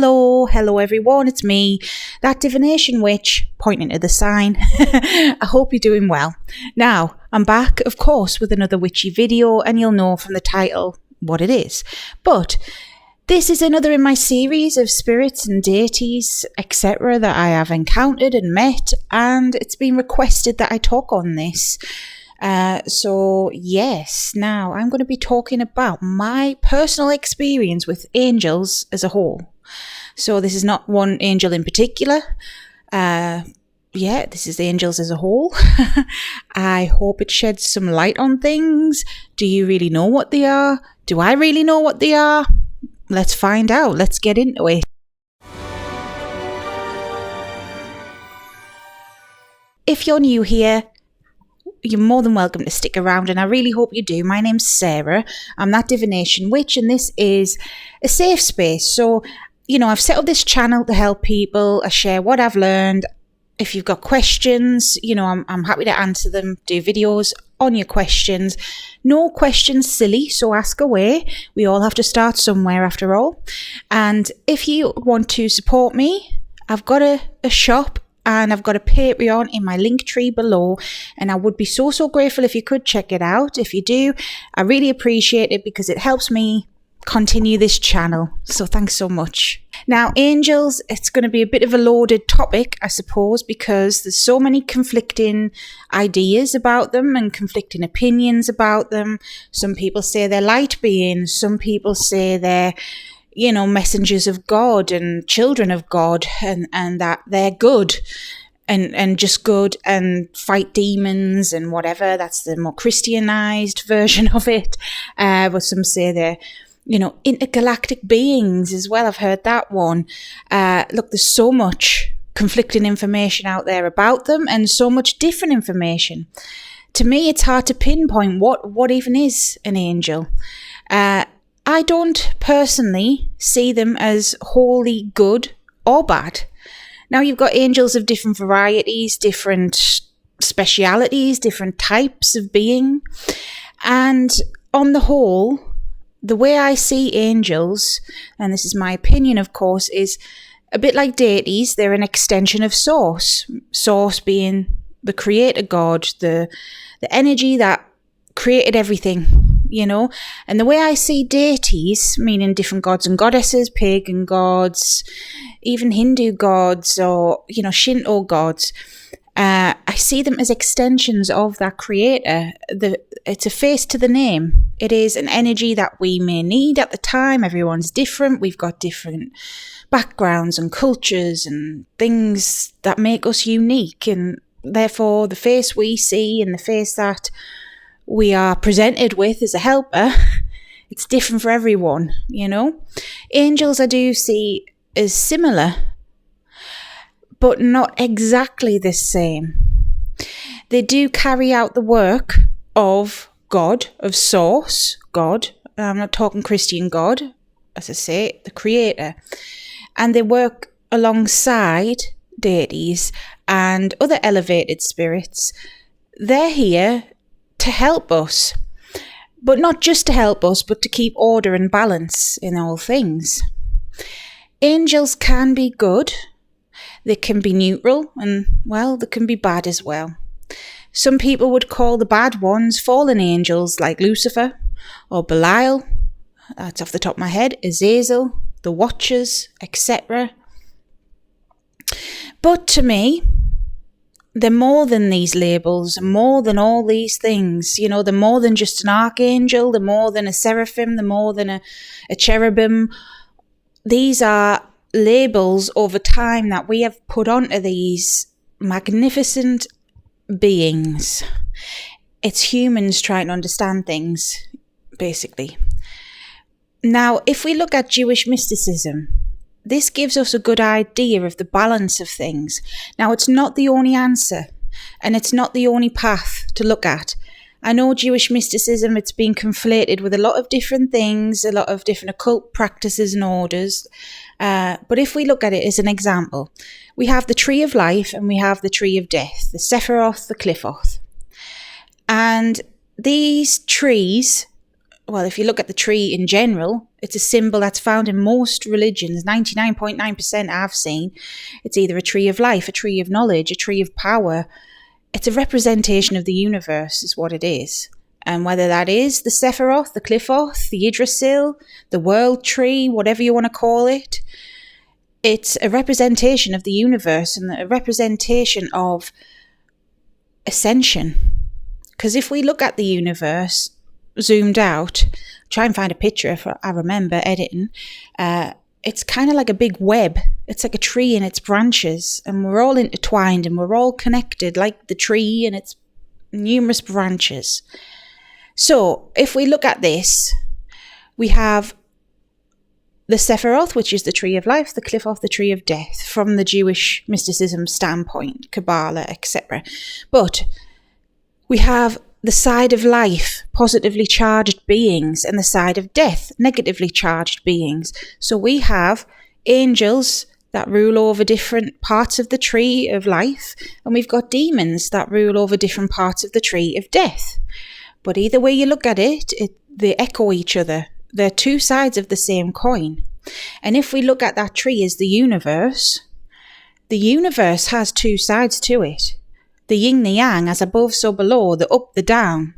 Hello everyone, it's me, that divination witch, pointing to the sign. I hope you're doing well. Now, I'm back, of course, with another witchy video, and you'll know from the title what it is. But this is another in my series of spirits and deities, etc. that I have encountered and met, and it's been requested that I talk on this. So yes, now I'm going to be talking about my personal experience with angels as a whole. So this is not one angel in particular. This is angels as a whole. I hope it sheds some light on things. Do you really know what they are? Do I really know what they are? Let's find out. Let's get into it. If you're new here, you're more than welcome to stick around, and I really hope you do. My name's Sarah. I'm that divination witch, and this is a safe space. So, I've set up this channel to help people. I share what I've learned. If you've got questions, I'm happy to answer them, do videos on your questions. No questions silly, so ask away. We all have to start somewhere after all. And if you want to support me, I've got a shop. And I've got a Patreon in my link tree below, and I would be so grateful if you could check it out. If you do, I really appreciate it because it helps me continue this channel. So thanks so much. Now, angels, it's going to be a bit of a loaded topic, I suppose, because there's so many conflicting ideas about them and conflicting opinions about them. Some people say they're light beings. Some people say they're messengers of God and children of God, and that they're good and just good and fight demons and whatever. That's the more Christianized version of it. But some say they're, intergalactic beings as well. I've heard that one. Look, there's so much conflicting information out there about them and so much different information. To me, it's hard to pinpoint what even is an angel. I don't personally see them as wholly good or bad. Now, you've got angels of different varieties, different specialities, different types of being. And on the whole, the way I see angels, and this is my opinion, of course, is a bit like deities. They're an extension of Source. Source being the creator God, the energy that created everything. And the way I see deities, meaning different gods and goddesses, pagan gods, even Hindu gods, or, Shinto gods, I see them as extensions of that creator. It's a face to the name. It is an energy that we may need at the time. Everyone's different. We've got different backgrounds and cultures and things that make us unique. And therefore, the face we see and the face that we are presented with as a helper, it's different for everyone, Angels I do see as similar, but not exactly the same. They do carry out the work of God, of Source, God. I'm not talking Christian God, as I say, the creator. And they work alongside deities and other elevated spirits. They're here to help us, but not just to help us, but to keep order and balance in all things. Angels can be good, they can be neutral, and they can be bad as well. Some people would call the bad ones fallen angels like Lucifer or Belial, that's off the top of my head, Azazel, the Watchers, etc. But to me, they're more than these labels, more than all these things. They're more than just an archangel, they're more than a seraphim, they're more than a cherubim. These are labels over time that we have put onto these magnificent beings. It's humans trying to understand things, basically. Now, if we look at Jewish mysticism, this gives us a good idea of the balance of things. Now, it's not the only answer, and it's not the only path to look at. I know Jewish mysticism, it's been conflated with a lot of different things, a lot of different occult practices and orders. But if we look at it as an example, we have the tree of life and we have the tree of death, the Sephiroth, the Cliffoth. And these trees well, if you look at the tree in general, it's a symbol that's found in most religions. 99.9% I've seen. It's either a tree of life, a tree of knowledge, a tree of power. It's a representation of the universe is what it is. And whether that is the Sephiroth, the Cliffoth, the Yggdrasil, the world tree, whatever you want to call it, it's a representation of the universe and a representation of ascension. Because if we look at the universe zoomed out, try and find a picture if I remember editing, it's kind of like a big web. It's like a tree and its branches, and we're all intertwined and we're all connected like the tree and its numerous branches. So if we look at this, we have the Sephiroth, which is the tree of life, the Cliffoth, the tree of death, from the Jewish mysticism standpoint, Kabbalah, etc. But we have the side of life, positively charged beings, and the side of death, negatively charged beings. So we have angels that rule over different parts of the tree of life, and we've got demons that rule over different parts of the tree of death. But either way you look at it, they echo each other. They're two sides of the same coin. And if we look at that tree as the universe has two sides to it. The yin, the yang, as above, so below, the up, the down.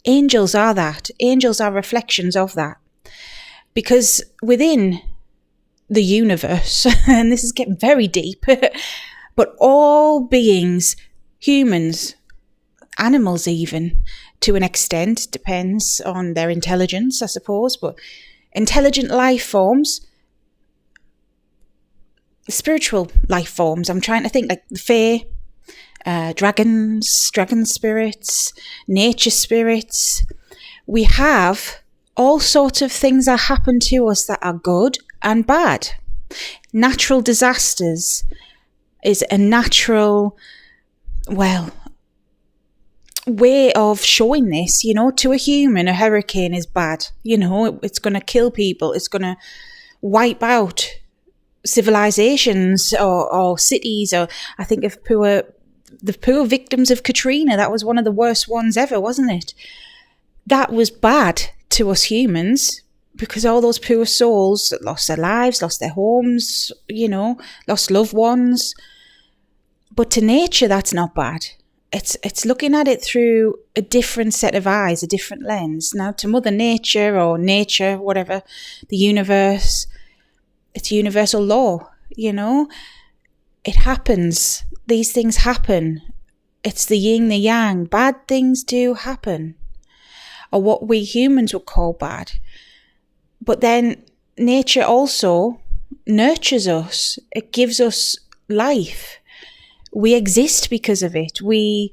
Angels are that. Angels are reflections of that. Because within the universe, and this is getting very deep, but all beings, humans, animals even, to an extent, depends on their intelligence, I suppose, but intelligent life forms, spiritual life forms, I'm trying to think, like the fae, dragons, dragon spirits, nature spirits. We have all sorts of things that happen to us that are good and bad. Natural disasters is a natural, way of showing this, to a human. A hurricane is bad, it's going to kill people, it's going to wipe out civilizations or cities. Or I think of the poor victims of Katrina. That was one of the worst ones ever, wasn't it? That was bad to us humans, because all those poor souls lost their lives, lost their homes, lost loved ones. But to nature, that's not bad. It's looking at it through a different set of eyes, a different lens. Now, to Mother Nature or nature, whatever, the universe, it's universal law, It happens. These things happen. It's the yin, the yang. Bad things do happen, or what we humans would call bad. But then nature also nurtures us. It gives us life. We exist because of it. We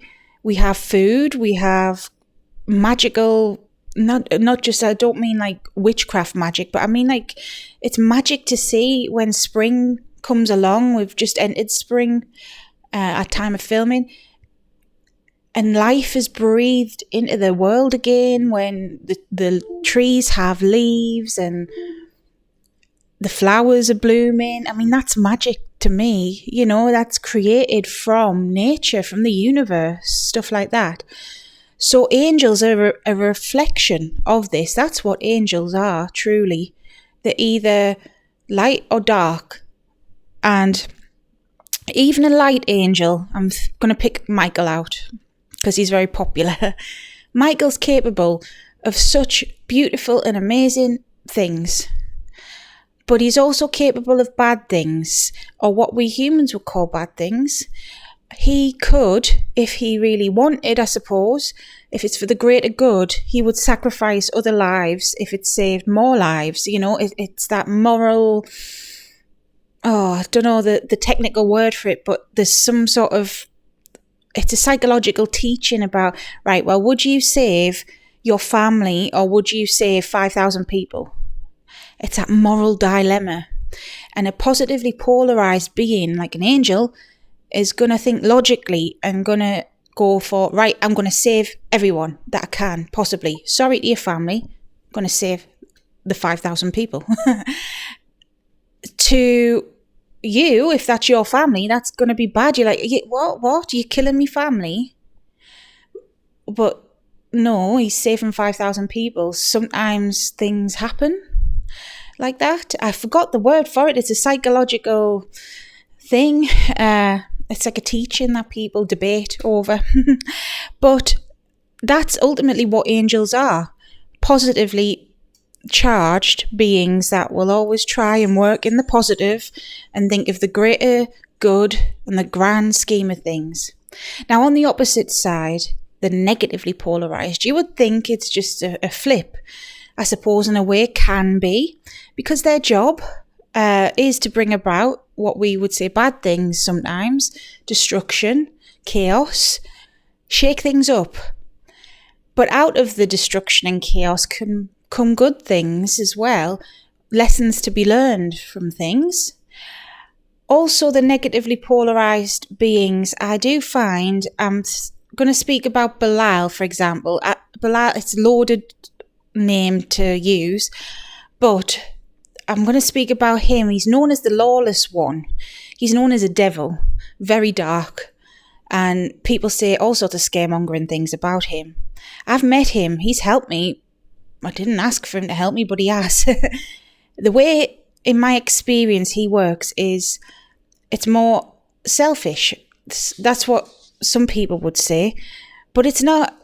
have food. We have magical, not just, I don't mean like witchcraft magic, but I mean like it's magic to see when spring comes along. We've just entered spring at time of filming, and life is breathed into the world again when the trees have leaves and the flowers are blooming. I mean, that's magic to me, that's created from nature, from the universe, stuff like that. So angels are a reflection of this. That's what angels are, truly. They're either light or dark. And even a light angel, I'm going to pick Michael out because he's very popular. Michael's capable of such beautiful and amazing things. But he's also capable of bad things, or what we humans would call bad things. He could, if he really wanted, I suppose, if it's for the greater good, he would sacrifice other lives if it saved more lives. It's that moral, I don't know the technical word for it, but there's some sort of, it's a psychological teaching about, right, well, would you save your family or would you save 5,000 people? It's that moral dilemma. And a positively polarized being like an angel is going to think logically and going to go for, right, I'm going to save everyone that I can, possibly. Sorry to your family. I'm going to save the 5,000 people. To you, if that's your family, that's going to be bad. You're like, what? You're killing me family? But no, he's saving 5,000 people. Sometimes things happen like that. I forgot the word for it. It's a psychological thing. It's like a teaching that people debate over. But that's ultimately what angels are. Positively charged beings that will always try and work in the positive and think of the greater good and the grand scheme of things. Now, on the opposite side, the negatively polarized, you would think it's just a flip. I suppose in a way it can be, because their job is to bring about what we would say bad things sometimes, destruction, chaos, shake things up. But out of the destruction and chaos can come good things as well, lessons to be learned from things. Also, the negatively polarized beings, I do find, I'm going to speak about Belial, for example. Belial, it's a loaded name to use, but I'm going to speak about him. He's known as the lawless one. He's known as a devil, very dark, and people say all sorts of scaremongering things about him. I've met him. He's helped me. I didn't ask for him to help me, but he has. The way, in my experience, he works is it's more selfish. That's what some people would say, but it's not.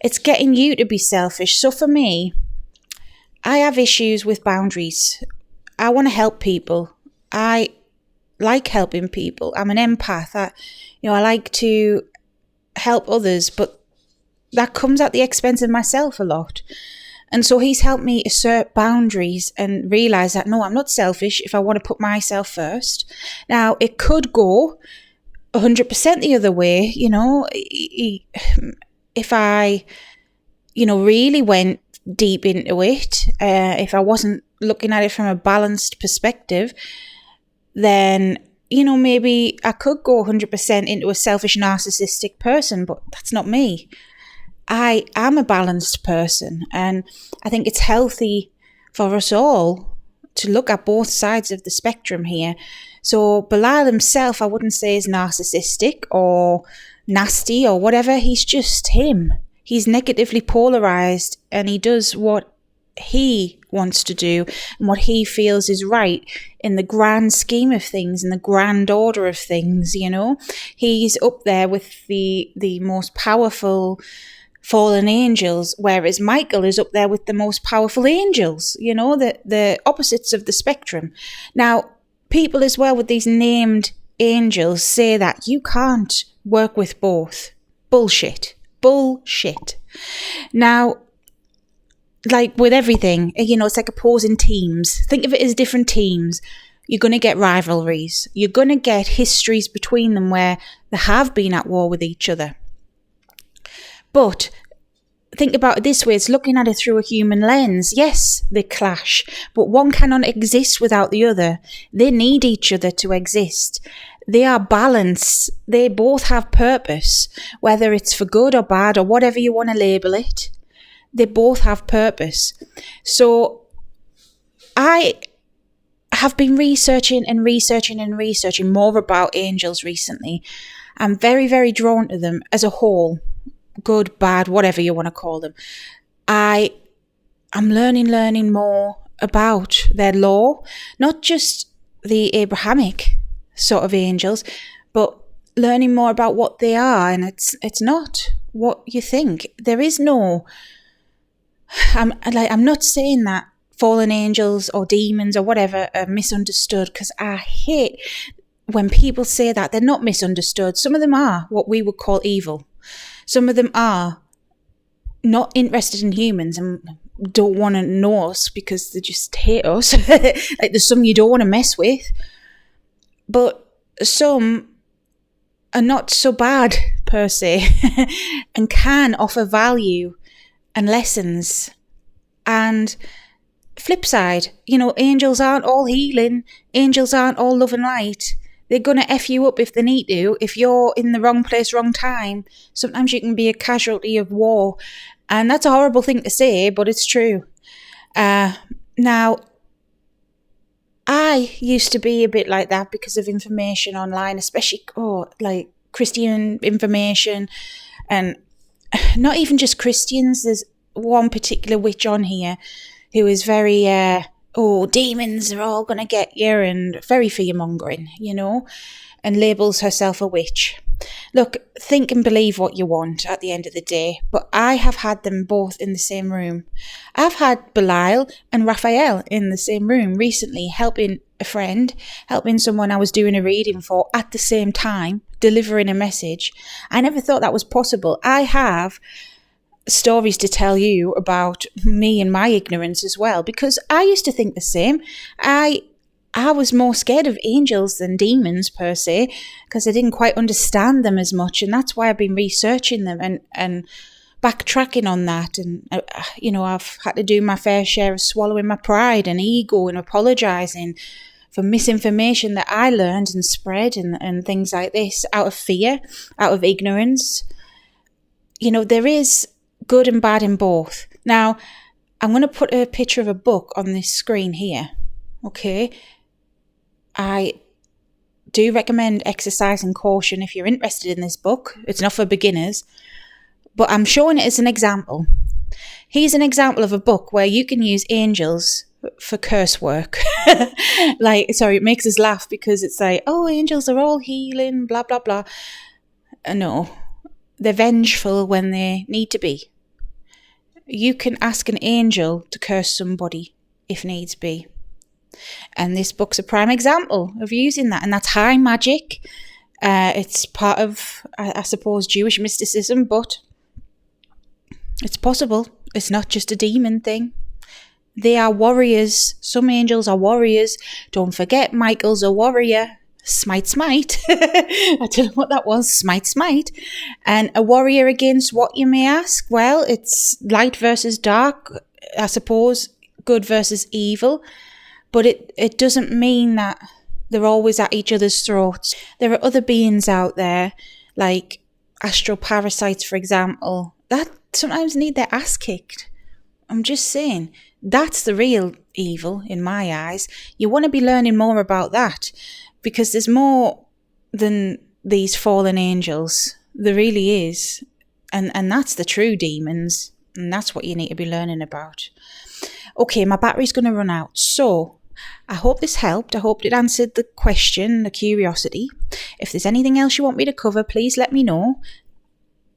It's getting you to be selfish. So for me, I have issues with boundaries. I want to help people. I like helping people. I'm an empath. I like to help others, but that comes at the expense of myself a lot. And so he's helped me assert boundaries and realise that, no, I'm not selfish if I want to put myself first. Now, it could go 100% the other way, if I, really went deep into it, if I wasn't looking at it from a balanced perspective, then, maybe I could go 100% into a selfish, narcissistic person, but that's not me. I am a balanced person, and I think it's healthy for us all to look at both sides of the spectrum here. So Belial himself, I wouldn't say is narcissistic or nasty or whatever. He's just him. He's negatively polarized, and he does what he wants to do and what he feels is right in the grand scheme of things, in the grand order of things. He's up there with the most powerful fallen angels, whereas Michael is up there with the most powerful angels, the opposites of the spectrum. Now, people as well with these named angels say that you can't work with both. Bullshit. Now, like with everything, it's like opposing teams. Think of it as different teams. You're going to get rivalries. You're going to get histories between them where they have been at war with each other. But think about it this way, it's looking at it through a human lens. Yes, they clash, but one cannot exist without the other. They need each other to exist. They are balanced. They both have purpose, whether it's for good or bad or whatever you want to label it. They both have purpose. So I have been researching more about angels recently. I'm very, very drawn to them as a whole. Good, bad, whatever you want to call them. I'm learning more about their law, not just the Abrahamic sort of angels, but learning more about what they are. And it's not what you think. There is no. I'm not saying that fallen angels or demons or whatever are misunderstood, because I hate when people say that. They're not misunderstood. Some of them are what we would call evil. Some of them are not interested in humans and don't want to know us because they just hate us. Like there's some you don't want to mess with. But some are not so bad per se and can offer value and lessons. And flip side, angels aren't all healing. Angels aren't all love and light. They're going to F you up if they need to. If you're in the wrong place, wrong time, sometimes you can be a casualty of war. And that's a horrible thing to say, but it's true. Now, I used to be a bit like that because of information online, especially like Christian information. And not even just Christians. There's one particular witch on here who is very, demons are all going to get you, and very fear-mongering, and labels herself a witch. Look, think and believe what you want at the end of the day, but I have had them both in the same room. I've had Belial and Raphael in the same room recently, helping a friend, helping someone I was doing a reading for at the same time, delivering a message. I never thought that was possible. I have stories to tell you about me and my ignorance as well, because I used to think the same. I was more scared of angels than demons per se, because I didn't quite understand them as much, and that's why I've been researching them and backtracking on that. And I've had to do my fair share of swallowing my pride and ego and apologising for misinformation that I learned and spread and things like this out of fear, out of ignorance. There is good and bad in both. Now, I'm going to put a picture of a book on this screen here. Okay. I do recommend exercise and caution if you're interested in this book. It's not for beginners, but I'm showing it as an example. Here's an example of a book where you can use angels for curse work. It makes us laugh because it's like, oh, angels are all healing, blah, blah, blah. No, they're vengeful when they need to be. You can ask an angel to curse somebody if needs be. And this book's a prime example of using that. And that's high magic. It's part of, I suppose, Jewish mysticism, but it's possible. It's not just a demon thing. They are warriors. Some angels are warriors. Don't forget, Michael's a warrior. Smite, smite. I don't know what that was. Smite, smite. And a warrior against what, you may ask? Well, it's light versus dark, I suppose, good versus evil. But it doesn't mean that they're always at each other's throats. There are other beings out there, like astral parasites, for example, that sometimes need their ass kicked. I'm just saying, that's the real evil in my eyes. You want to be learning more about that, because there's more than these fallen angels. There really is. And that's the true demons. And that's what you need to be learning about. Okay, my battery's going to run out. So I hope this helped. I hope it answered the question, the curiosity. If there's anything else you want me to cover, please let me know.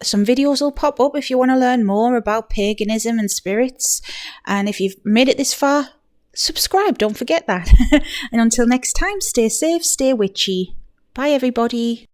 Some videos will pop up if you want to learn more about paganism and spirits. And if you've made it this far, subscribe. Don't forget that. And until next time, stay safe, stay witchy. Bye, everybody.